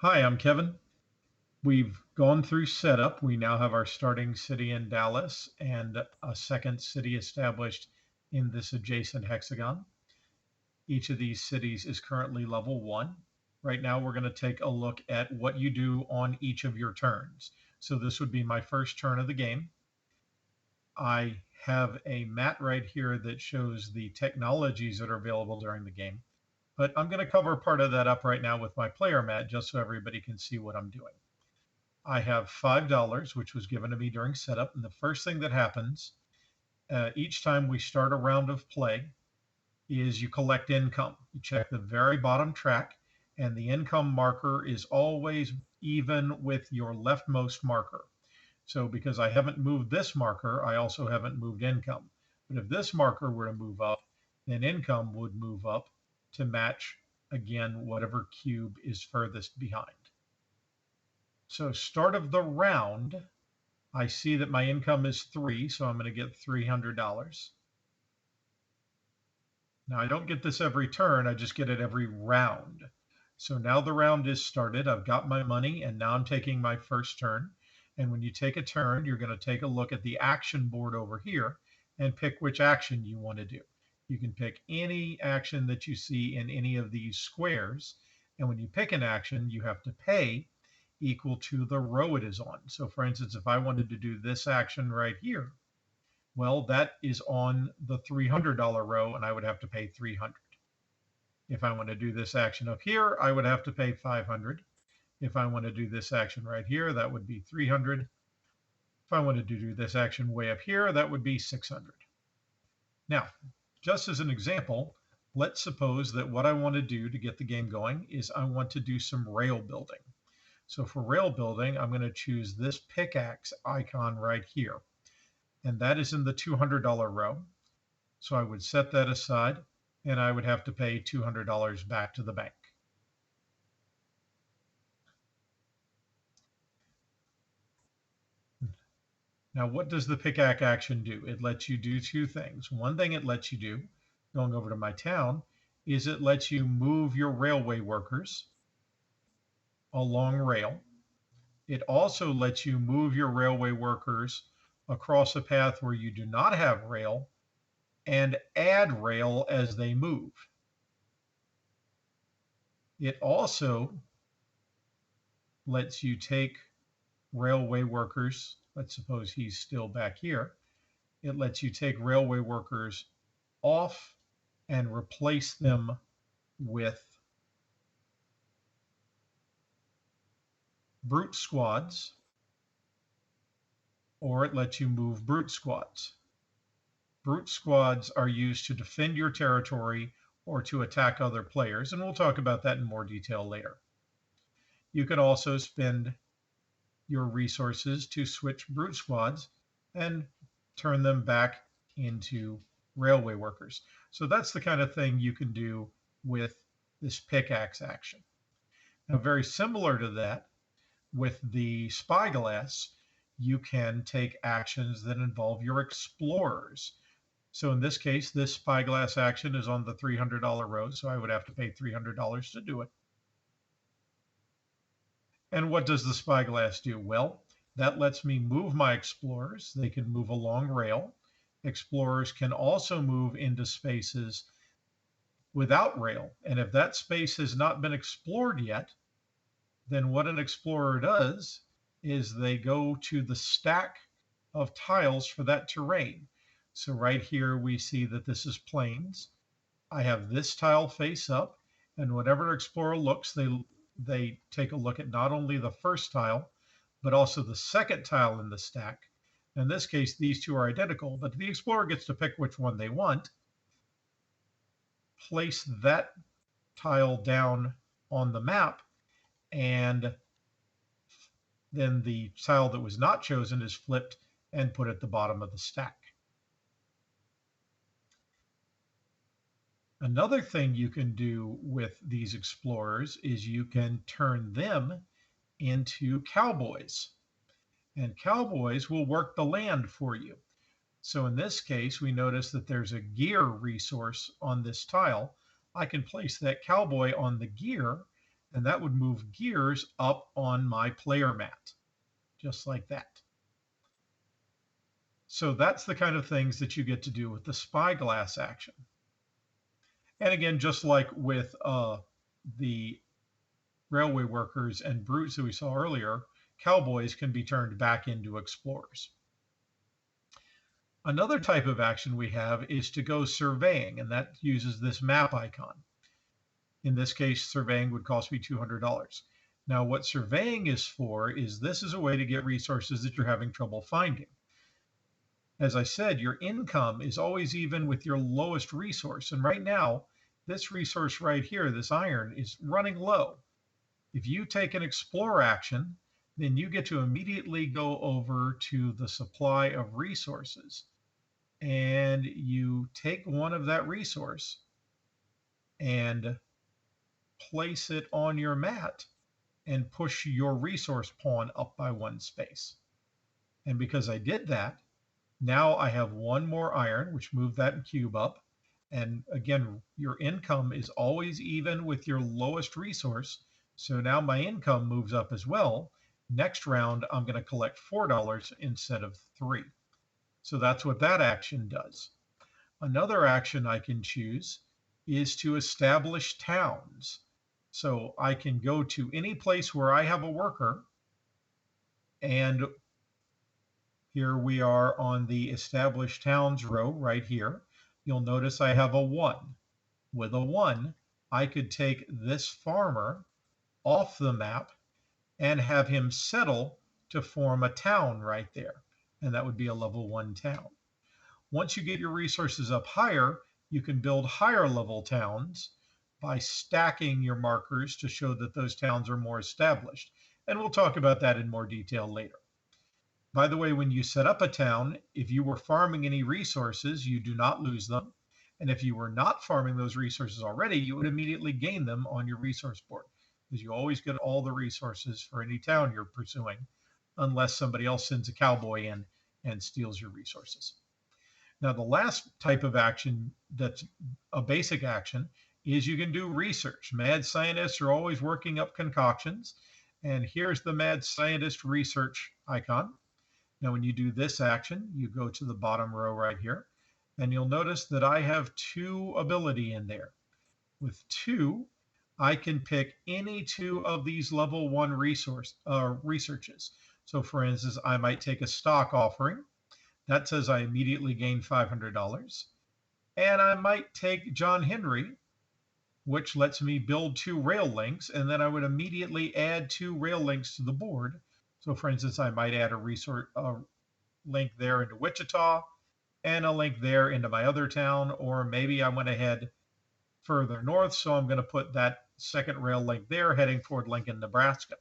Hi, I'm Kevin. We've gone through setup. We now have our starting city in Dallas and a second city established in this adjacent hexagon. Each of these cities is currently level 1. Right now, we're going to take a look at what you do on each of your turns. So this would be my first turn of the game. I have a mat right here that shows the technologies that are available during the game. But I'm going to cover part of that up right now with my player mat just so everybody can see what I'm doing. I have $5, which was given to me during setup. And the first thing that happens each time we start a round of play is you collect income. You check the very bottom track, and the income marker is always even with your leftmost marker. So because I haven't moved this marker, I also haven't moved income. But if this marker were to move up, then income would move up to match, again, whatever cube is furthest behind. So start of the round, I see that my income is 3, so I'm going to get $300. Now I don't get this every turn, I just get it every round. So now the round is started. I've got my money, and now I'm taking my first turn. And when you take a turn, you're going to take a look at the action board over here and pick which action you want to do. You can pick any action that you see in any of these squares. And when you pick an action, you have to pay equal to the row it is on. So for instance, if I wanted to do this action right here, well, that is on the $300 row, and I would have to pay 300. If I want to do this action up here, I would have to pay 500. If I want to do this action right here, that would be 300. If I wanted to do this action way up here, that would be 600. Now, just as an example, let's suppose that what I want to do to get the game going is I want to do some rail building. So for rail building, I'm going to choose this pickaxe icon right here. And that is in the $200 row. So I would set that aside, and I would have to pay $200 back to the bank. Now, what does the pickaxe action do? It lets you do two things. One thing it lets you do, going over to my town, is it lets you move your railway workers along rail. It also lets you move your railway workers across a path where you do not have rail and add rail as they move. It also lets you take railway workers. Let's suppose he's still back here. It lets you take railway workers off and replace them with brute squads, or it lets you move brute squads. Brute squads are used to defend your territory or to attack other players, and we'll talk about that in more detail later. You can also spend your resources to switch brute squads and turn them back into railway workers. So that's the kind of thing you can do with this pickaxe action. Now, very similar to that, with the spyglass, you can take actions that involve your explorers. So in this case, this spyglass action is on the $300 row, so I would have to pay $300 to do it. And what does the spyglass do? Well, that lets me move my explorers. They can move along rail. Explorers can also move into spaces without rail. And if that space has not been explored yet, then what an explorer does is they go to the stack of tiles for that terrain. So right here we see that this is plains. I have this tile face up, and whenever an explorer looks, they take a look at not only the first tile, but also the second tile in the stack. In this case, these two are identical, but the explorer gets to pick which one they want, place that tile down on the map, and then the tile that was not chosen is flipped and put at the bottom of the stack. Another thing you can do with these explorers is you can turn them into cowboys. And cowboys will work the land for you. So in this case, we notice that there's a gear resource on this tile. I can place that cowboy on the gear, and that would move gears up on my player mat, just like that. So that's the kind of things that you get to do with the spyglass action. And again, just like with the railway workers and brutes that we saw earlier, cowboys can be turned back into explorers. Another type of action we have is to go surveying, and that uses this map icon. In this case, surveying would cost me $200. Now, what surveying is for is this is a way to get resources that you're having trouble finding. As I said, your income is always even with your lowest resource. And right now, this resource right here, this iron, is running low. If you take an explore action, then you get to immediately go over to the supply of resources. And you take one of that resource and place it on your mat and push your resource pawn up by one space. And because I did that, now I have one more iron, which moved that cube up. And again, your income is always even with your lowest resource. So now my income moves up as well. Next round, I'm going to collect $4 instead of 3. So that's what that action does. Another action I can choose is to establish towns. So I can go to any place where I have a worker, and here we are on the established towns row right here. You'll notice I have a 1. With a 1, I could take this farmer off the map and have him settle to form a town right there. And that would be a level 1 town. Once you get your resources up higher, you can build higher level towns by stacking your markers to show that those towns are more established. And we'll talk about that in more detail later. By the way, when you set up a town, if you were farming any resources, you do not lose them. And if you were not farming those resources already, you would immediately gain them on your resource board, because you always get all the resources for any town you're pursuing, unless somebody else sends a cowboy in and steals your resources. Now, the last type of action that's a basic action is you can do research. Mad scientists are always working up concoctions. And here's the mad scientist research icon. Now, when you do this action, you go to the bottom row right here, and you'll notice that I have 2 ability in there. With 2, I can pick any 2 of these level 1 researches. So for instance, I might take a stock offering. That says I immediately gain $500. And I might take John Henry, which lets me build 2 rail links, and then I would immediately add 2 rail links to the board. So for instance, I might add a link there into Wichita and a link there into my other town, or maybe I went ahead further north, so I'm going to put that second rail link there heading toward Lincoln, Nebraska.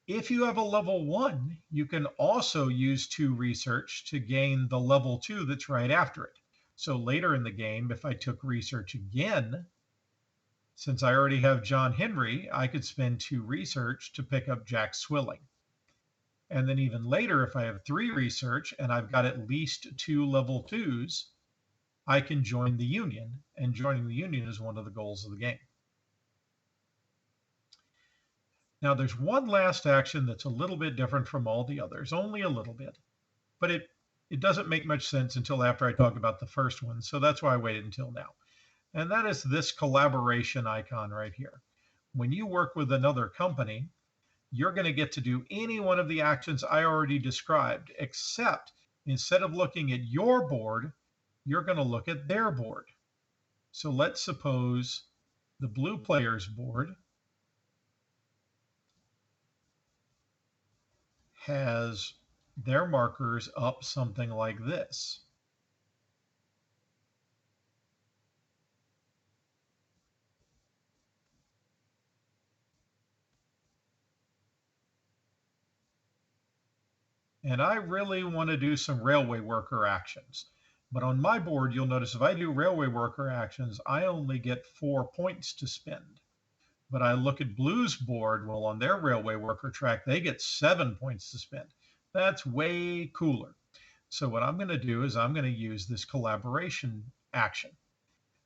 If you have a level 1, you can also use 2 research to gain the level 2 that's right after it. So later in the game, if I took research again, since I already have John Henry, I could spend 2 research to pick up Jack Swilling. And then even later, if I have 3 research and I've got at least 2 level 2s, I can join the Union. And joining the Union is one of the goals of the game. Now, there's one last action that's a little bit different from all the others, only a little bit. But it doesn't make much sense until after I talk about the first one. So that's why I waited until now. And that is this collaboration icon right here. When you work with another company, you're going to get to do any one of the actions I already described, except instead of looking at your board, you're going to look at their board. So let's suppose the blue player's board has their markers up something like this. And I really want to do some railway worker actions. But on my board, you'll notice if I do railway worker actions, I only get 4 points to spend. But I look at Blue's board, well, on their railway worker track, they get 7 points to spend. That's way cooler. So what I'm going to do is I'm going to use this collaboration action.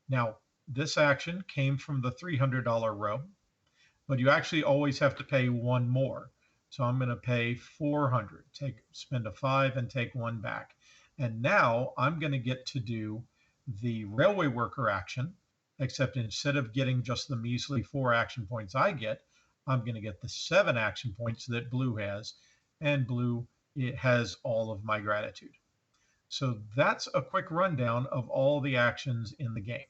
Now, this action came from the $300 row. but you actually always have to pay one more. So I'm going to pay 400, spend a 5 and take one back. And now I'm going to get to do the railway worker action, except instead of getting just the measly 4 action points I get, I'm going to get the 7 action points that blue has, and blue, it has all of my gratitude. So that's a quick rundown of all the actions in the game.